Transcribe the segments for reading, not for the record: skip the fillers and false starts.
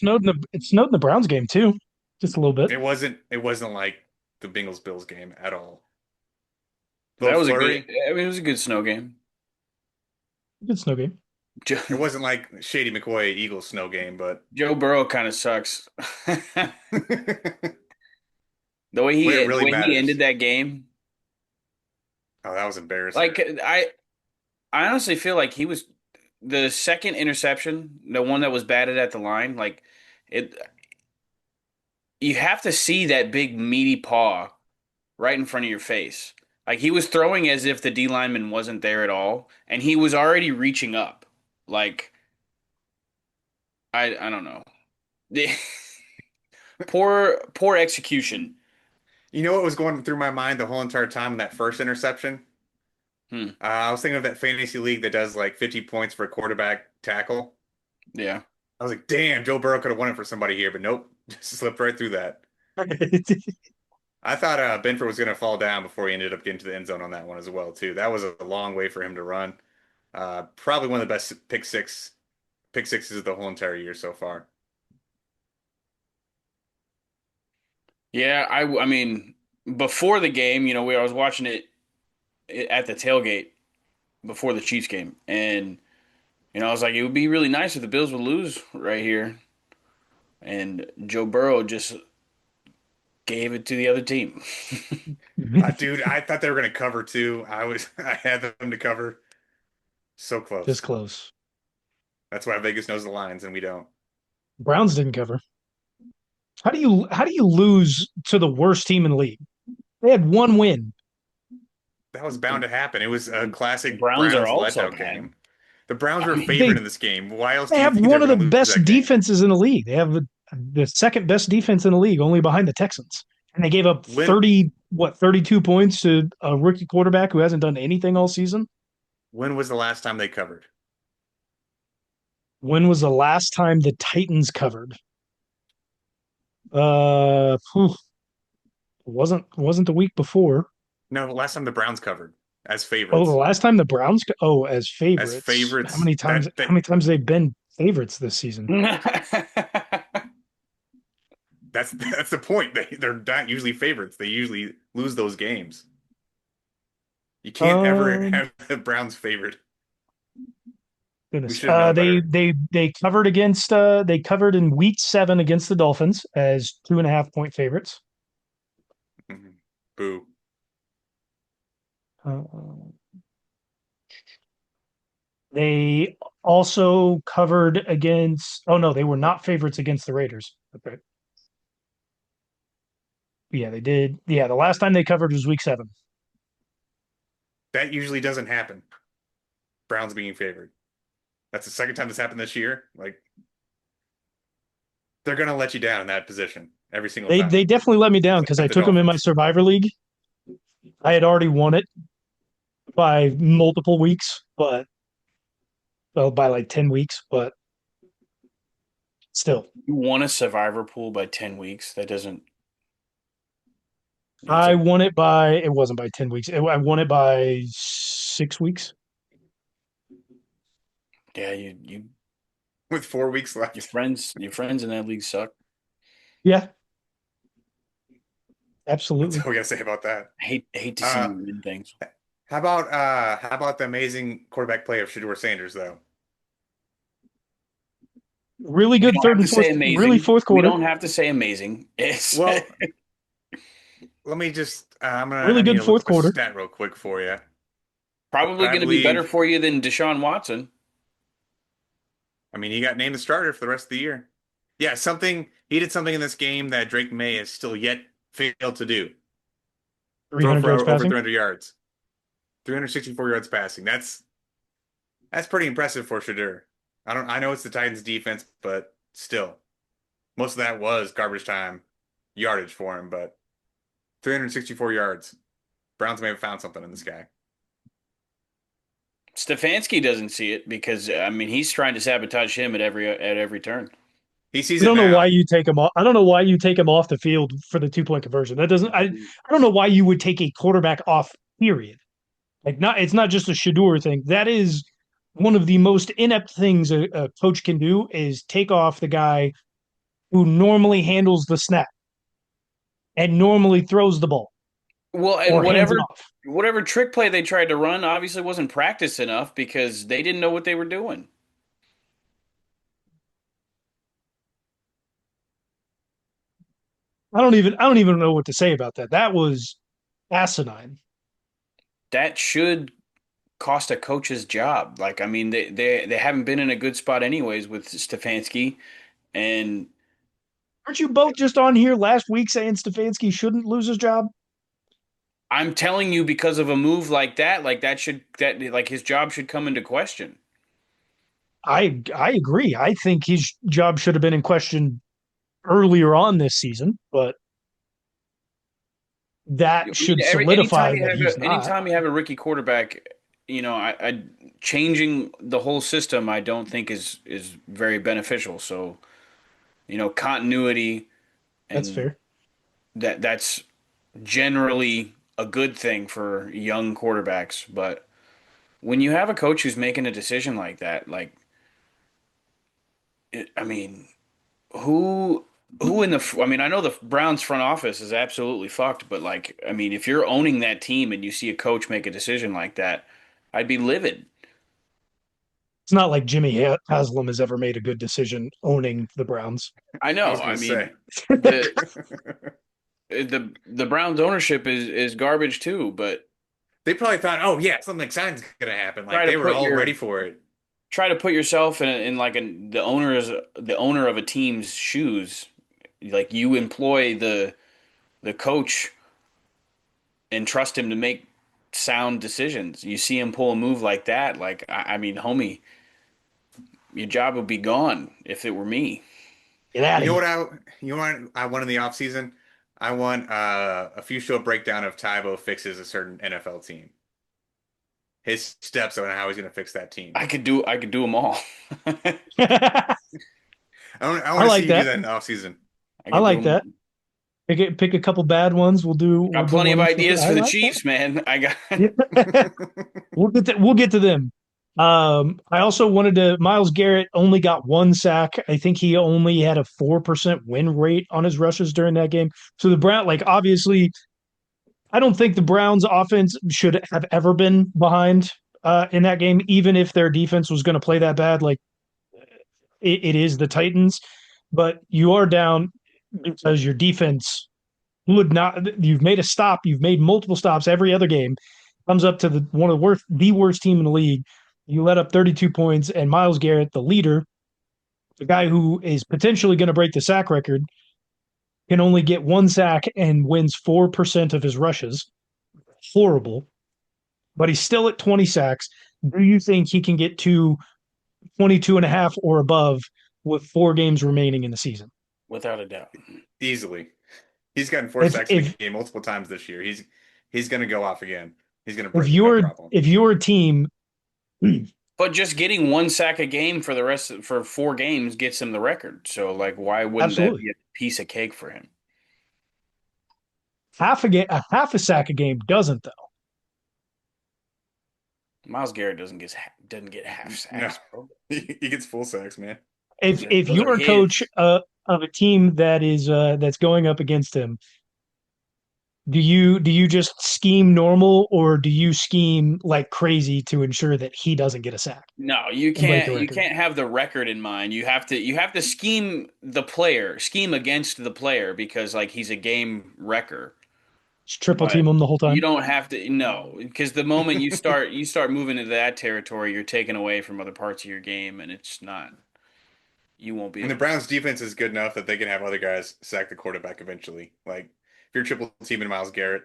It snowed in the Browns game too, just a little bit. It wasn't like the Bengals Bills game at all. That Little was a good. flurry. I mean, it was a good snow game. Good snow game. Joe, It wasn't like Shady McCoy Eagles snow game, but Joe Burrow kind of sucks. when The way it he the really way he matters. ended that game, Oh, that was embarrassing. like I honestly feel like he was the second interception, the one that was batted at the line. Like it, you have to see that big meaty paw right in front of your face. Like he was throwing as if the D lineman wasn't there at all, and he was already reaching up. Like I don't know. Poor execution. You know what was going through my mind the whole entire time in that first interception? Hmm. I was thinking of that fantasy league that does like 50 points for a quarterback tackle. Yeah. I was like, damn, Joe Burrow could have won it for somebody here, but nope, just slipped right through that. I thought Benford was going to fall down before he ended up getting to the end zone on that one as well, too. That was a long way for him to run. Probably one of the best pick sixes of the whole entire year so far. Yeah, I mean, before the game, I was watching it at the tailgate before the Chiefs game, and I was like, it would be really nice if the Bills would lose right here, and Joe Burrow just gave it to the other team. Dude, I thought they were going to cover too. I had them to cover. So Just close. close. That's why Vegas knows the lines and we don't. Browns didn't cover. How do you lose to the worst team in the league? They had one win. That was bound to happen. It was a The classic Browns are Browns also letdown bad. game. The Browns I were mean, favored They in this game. Why else they do you have think they one were of the going to lose best that game? defenses in the league. They have the second best defense in the league, only behind the Texans. And they gave up When 32 points to a rookie quarterback who hasn't done anything all season. when was the last time they covered? When was the last time the Titans covered? Whew, wasn't the week before. No, the last time the Browns covered as Oh, the favorites. last time the Browns. As As favorites. How favorites, many times? that How they many times they've been favorites this season? that's the point. They're not usually favorites. They usually lose those games. You can't ever Um, have the Browns favored. We Goodness. should have known better. They covered in week 7 against the Dolphins as 2.5 point favorites. Mhm. Boo. Uh, they also covered against. Oh no, they were not favorites against the Raiders. Okay. Yeah, they did. Yeah, the last time they covered was week 7. That usually doesn't happen. Browns being favored. That's the second time this happened this year. Like they're gonna let you down in that position every single They time. definitely let me down because I Like the took them in my Dolphins. Survivor League. I had already won it by multiple weeks, but well, by like 10 weeks, but still. You won a survivor pool by 10 weeks. That doesn't. It's I a won it by, it wasn't by 10 weeks. I won it by 6 weeks. yeah. You With 4 weeks your left. friends in that league suck. Yeah, That's absolutely. all we gotta say about that. I hate to see Uh you win things. how about the amazing quarterback play of Shedeur Sanders though? Really We good don't third have to and fourth, say really amazing. fourth We quarter. don't have to say amazing. It's Well, let me just I Really need good to look fourth up a quarter. stat real quick for you. But probably I going to be better believe for you than Deshaun Watson. I mean he got named the starter for the rest of the year. Yeah, something he did something in this game that Drake May has still yet failed to do. Throw 300 for yards over passing. 300 yards. 364 yards passing. That's pretty impressive for Shedeur. I know it's the Titans defense, but still. Most of that was garbage time yardage for him, but 364 yards. Browns may have found something in this guy. Stefanski doesn't see it because I mean he's trying to sabotage him at every turn. He sees I it don't know why now. you take him off. I don't know why you take him off the field for the 2 point conversion. That doesn't. I don't know why you would take a quarterback off. Period. Like not. It's not just a Shador thing. That is one of the most inept things a coach can do is take off the guy who normally handles the snap and normally throws the ball Well, and or hands it off. whatever trick play they tried to run obviously wasn't practiced enough because they didn't know what they were doing. I don't even know what to say about that. That was asinine. That should cost a coach's job. Like, I mean, they haven't been in a good spot anyways with Stefanski, and Aren't you both just on here last week saying Stefanski shouldn't lose his job? I'm telling you because of a move like that should that like his job should come into question. I agree. I think his job should have been in question earlier on this season, but I that mean, should solidify that he's not. anytime you have a rookie quarterback, I changing the whole system I don't think is very beneficial. So, continuity That's and fair. that's generally a good thing for young quarterbacks. But when you have a coach who's making a decision like that, I mean, who who in the I mean, I know the Browns front office is absolutely fucked, but like, I mean, if you're owning that team and you see a coach make a decision like that, I'd be livid. It's not like Jimmy Haslam has ever made a good decision owning the Browns. I I know. was I gonna say. mean, the the Browns ownership is garbage too, but They probably thought, oh yeah, something exciting's gonna happen. Like try to they were put all ready your for it. try to put yourself in like the owner of a team's shoes. Like you employ the coach and trust him to make sound decisions. You see him pull a move like that, like I mean, homie, your job would be gone if it were me. Get out You of know here. what I want in the offseason? I want a few show breakdown of Tybo fixes a certain NFL team. His steps on how he's gonna fix that team. I could do them all. I I I want to see like you do that. that in the offseason. I could do like them that. all. Pick a couple bad ones. We'll Got do plenty of one each. ideas I for the like that. Chiefs, man. I got Yeah. We'll get to them. I also wanted to. Miles Garrett only got one sack. I think he only had a 4% win rate on his rushes during that game. So the Brown, like obviously, I don't think the Browns offense should have ever been behind in that game, even if their defense was going to play that bad. Like it is the Titans, but you are down because your defense would not. You've made a stop. You've made multiple stops every other game. Comes up to one of the worst team in the league. You let up 32 points, and Miles Garrett, the leader, the guy who is potentially going to break the sack record, can only get one sack and wins 4% of his rushes. Horrible, but he's still at 20 sacks. Do you think he can get to 22 and a half or above with 4 games remaining in the season? without a doubt. Easily. He's gotten four If sacks in a if game multiple times this year. He's gonna go off again. He's gonna if break it, no you're problem. if you're a team, But just getting one sack a game for the rest for 4 games gets him the record. So like, why wouldn't that absolutely be a piece of cake for him? a half a sack a game doesn't though. Miles Garrett doesn't get half No, sacks, bro. he gets full sacks, man. If Those are you're a coach his. of a team that's going up against him, do you just scheme normal or do you scheme like crazy to ensure that he doesn't get a sack No, and break the you record? can't have the record in mind. You have to scheme against the player because like he's a game wrecker. Just triple But team him the whole you time. don't have to no, because the moment you start moving into that territory, you're taken away from other parts of your game, and it's not you won't be And the able to. Browns defense is good enough that they can have other guys sack the quarterback eventually. Like if you're triple teaming Miles Garrett,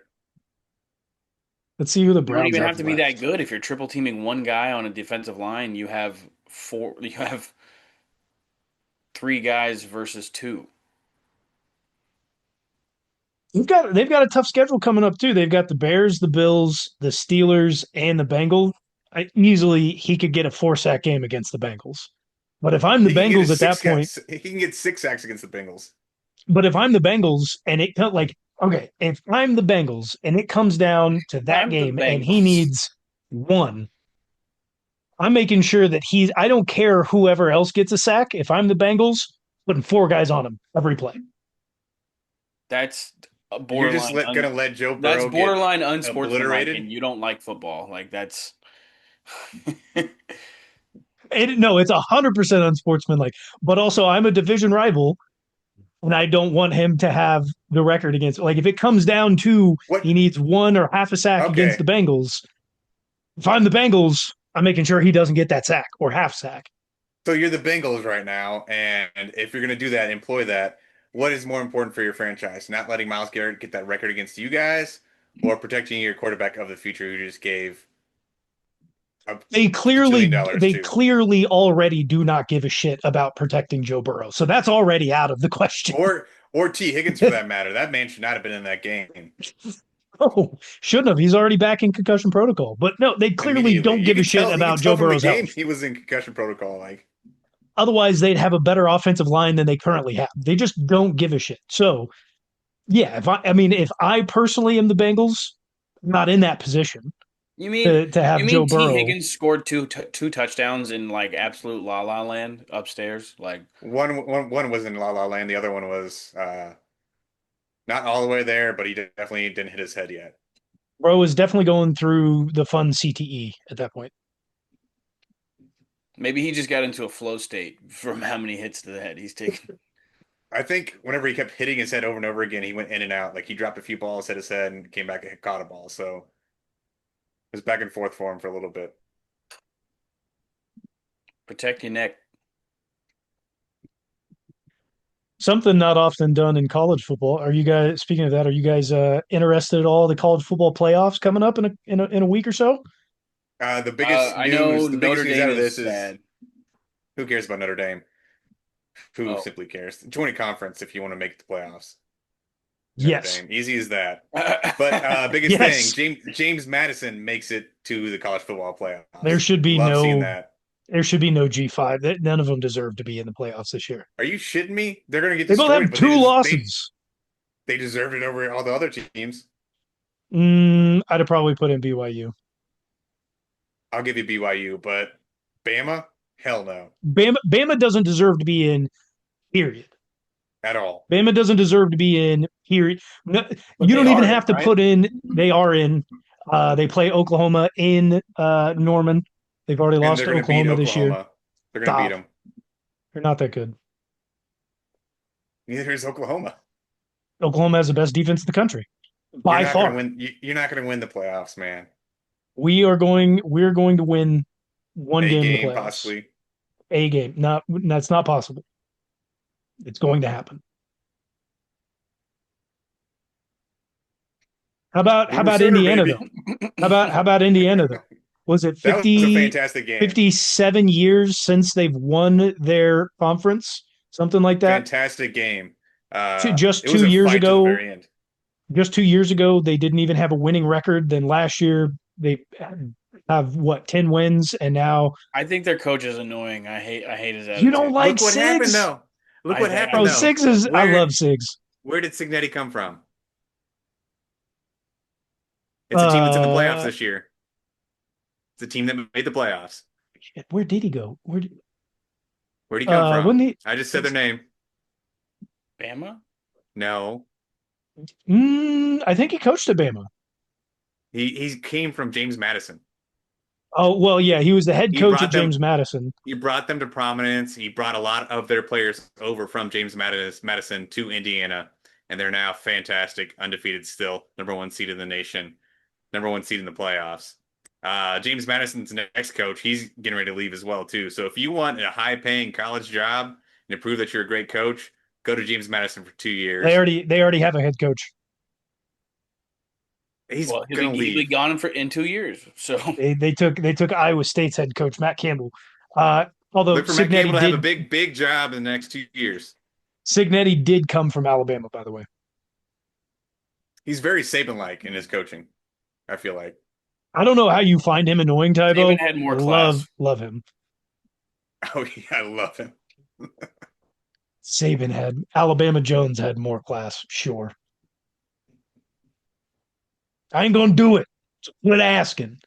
Let's see who the You don't Browns even have have to be that left. good if you're triple teaming one guy on a defensive line. You have 3 guys versus 2. They've got a tough schedule coming up too. They've got the Bears, the Bills, the Steelers, and the Bengals. Easily he could get a 4 sack game against the Bengals. But if I'm the he can get Bengals his at that six point, sacks. He can get 6 sacks against the Bengals. but if I'm the Bengals and it like okay, if I'm the Bengals and it comes down to that I'm the game and he Bengals. needs one, I'm making sure that I don't care whoever else gets a sack. If I'm the Bengals, putting four guys on him every play. That's a You're just borderline gonna let Joe that's Burrow get borderline unsportsmanlike, obliterated? and you don't like football. Like that's No, it's 100% unsportsmanlike. But also, I'm a division rival, and I don't want him to have the record against. Like, if it comes down to he What? needs one or half a sack against Okay. the Bengals, if I'm the Bengals, I'm making sure he doesn't get that sack or half sack. So you're the Bengals right now, and if you're gonna do that, employ that. What is more important for your franchise? Not letting Myles Garrett get that record against you guys, or protecting your quarterback of the future who just gave a They quadrillion clearly dollars they to? clearly already do not give a shit about protecting Joe Burrow. So that's already out of the question. Or T. Higgins for that matter. That man should not have been in that game Oh, shouldn't have. He's already back in concussion protocol. But no, they clearly immediately. don't give a shit You could about tell Joe from the Burrow's game health. he was in concussion protocol. Like, Otherwise, they'd have a better offensive line than they currently have. They just don't give a shit. So, yeah, I mean, if I personally am the Bengals, I'm not in that position you mean to you have Joe mean T Burrow. Higgins scored two touchdowns in like absolute la la land upstairs? Like one was in La La Land, the other one was not all the way there, but he definitely didn't hit his head yet. Bro is definitely going through the fun CTE at that point. maybe he just got into a flow state from how many hits to the head he's taken. I think whenever he kept hitting his head over and over again, he went in and out. Like he dropped a few balls, hit his head, and came back and caught a ball. So it was back and forth for him for a little bit. Protect your neck. Something not often done in college football. Are you guys, speaking of that, are you guys interested at all in the college football playoffs coming up in a week or so? I know The biggest Notre news out Dame of is this is sad. who cares about Notre Dame? Who Oh. simply cares? Join a conference if you want to make the playoffs. Notre Yes. Dame, easy as that. But biggest thing, Yes. James Madison makes it to the college football There playoffs. should be Love seeing no that. there should be no G5. None of them deserve to be in the playoffs this year. Are you shitting me? They're gonna get They both destroyed, have but two losses. they deserved it over all the other teams. I'd have probably put in BYU. I'll give you BYU, but Bama, hell no, Bama doesn't deserve to be in, period. at all. Bama doesn't deserve to be in, period. No, But you they don't even are in, have to right? put in, they are in. They play Oklahoma in Norman. They've already And lost they're to gonna beat Oklahoma this year. Oklahoma. They're gonna beat Stop. them. They're not that good. Neither is Oklahoma. Oklahoma has the best defense in the country by far. You're not gonna win the playoffs, man. We're going to win one A game in the game playoffs. possibly. A game. Not That's not possible. It's going to happen. How Boomer about Sooner, Indiana baby. though? How about Indiana though? Was it That was a 50 fantastic game. 57 years since they've won their conference? Something like that. Fantastic game. Just It was two a years fight to the ago, very end. they didn't even have a winning record. Then last year they have what, 10 wins, and now I think their coach is annoying. I hate his you don't attitude. like Look what happened Sigs? though. Look what I happened Bro, though. Sigs is I love Where Sigs. where did Signetti come from? It's a team that's in the playoffs Uh this year. It's a team that made the playoffs. where did he go? Where'd he come When from? he I just said their name. Bama? No. I think he coached at Bama. He came from James Madison. Oh, well, yeah, he was the head He coach at brought James them Madison. he brought them to prominence. He brought a lot of their players over from James Madison to Indiana, and they're now fantastic, undefeated still, number one seed in the nation, number one seed in the playoffs. James Madison's next coach, he's getting ready to leave as well too. So if you want a high-paying college job and to prove that you're a great coach, go to James Madison for 2 years. They already have a head coach. He's Well, gonna he'll be leave. gone in 2 years. So They took Iowa State's head coach Matt Campbell. Although Look for Matt Campbell to have a big job in the next 2 years. Signetti did come from Alabama, by the way. He's very Saban-like in his coaching, I feel like. I don't know how you find him annoying, Saban Tybo. had more class. Love him. Oh yeah, I love him. Alabama Jones had more class, sure. I ain't gonna do it. So quit asking.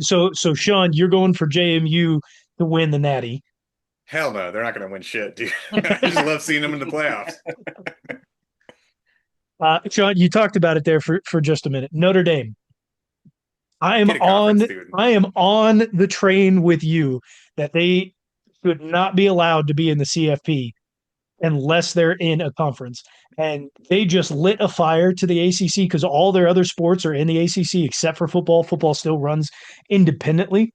So Sean, you're going for JMU to win the Natty. Hell no, they're not going to win shit, dude. I just love seeing them in the playoffs. Sean, you talked about it there for just a minute. Notre Dame. I am Get a conference, on dude. I am on the train with you that they should not be allowed to be in the CFP unless they're in a conference. And they just lit a fire to the ACC because all their other sports are in the ACC except for football. Football still runs independently.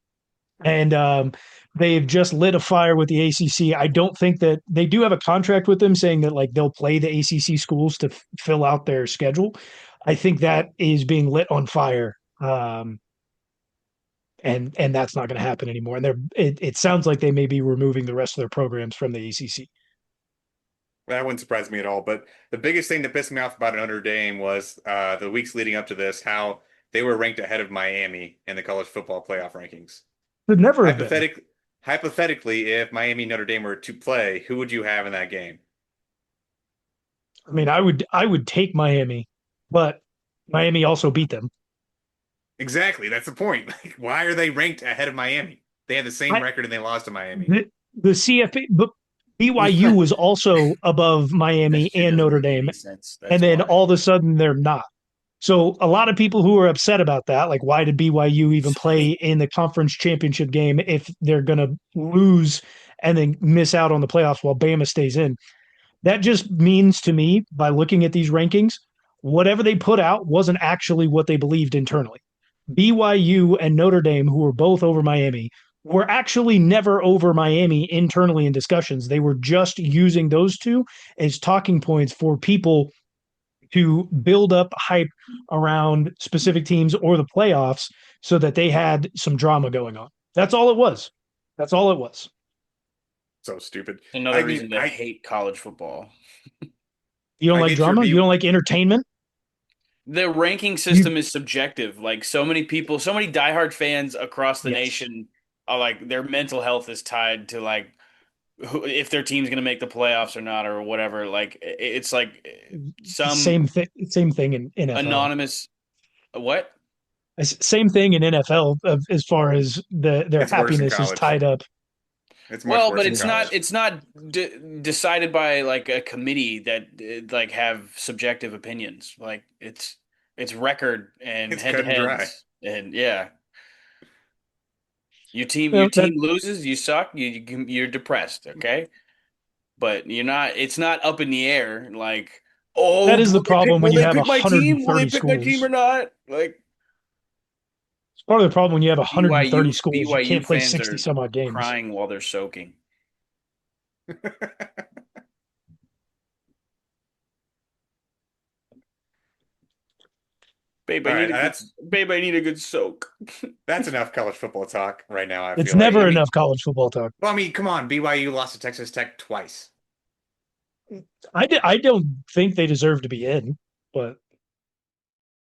And they've just lit a fire with the ACC. I don't think that they do have a contract with them saying that like they'll play the ACC schools to fill out their schedule. I think that is being lit on fire. And that's not going to happen anymore. And it sounds like they may be removing the rest of their programs from the ACC. That wouldn't surprise me at all. But the biggest thing that pissed me off about Notre Dame was the weeks leading up to this, how they were ranked ahead of Miami in the college football playoff rankings. Could never have been. Hypothetically, if Miami and Notre Dame were to play, who would you have in that game? I mean, I would take Miami, but Miami also beat them. Exactly. That's the point. Like, why are they ranked ahead of Miami? They had the same I, record and they lost to Miami. the CFA, but BYU was also above That Miami shit and doesn't Notre make Dame, any sense. and That's then why. all of a sudden they're not. So a lot of people who are upset about that, like why did BYU even play in the conference championship game if they're going to lose and then miss out on the playoffs while Bama stays in? That just means to me, by looking at these rankings, whatever they put out wasn't actually what they believed internally. BYU and Notre Dame, who were both over Miami, were actually never over Miami internally in discussions. They were just using those two as talking points for people to build up hype around specific teams or the playoffs so that they had some drama going on. That's all it was. That's all it was. So stupid. Another I mean, reason to hate college football. You don't I like get your drama? You B. don't like entertainment? The ranking You system is subjective. Like so many people, so many diehard fans across the yes. nation are like their mental health is tied to like if their team's going to make the playoffs or not or whatever. Like it's like some Same thing in NFL. anonymous what? Same thing in NFL as far as their It's worse in happiness is college. tied up. It's much Well, but worse in it's not college. it's not decided by like a committee that like have subjective opinions. Like it's record and It's head to cut and dry. heads and yeah. Your You team loses, you suck, you're depressed, okay? But you're not it's not up in the air like, that "Oh, is the problem when will you they have pick my team? Will they 130 pick my team schools. or not?" Like It's part of the problem when you have 130 schools. You BYU can't play fans 60 are some odd games. crying while they're soaking. Babe, All right, I need a good soak. that's enough college football talk right now. I It's feel like. I never mean, enough college football talk. well, I mean, come on, BYU lost to Texas Tech twice. I don't think they deserve to be in, but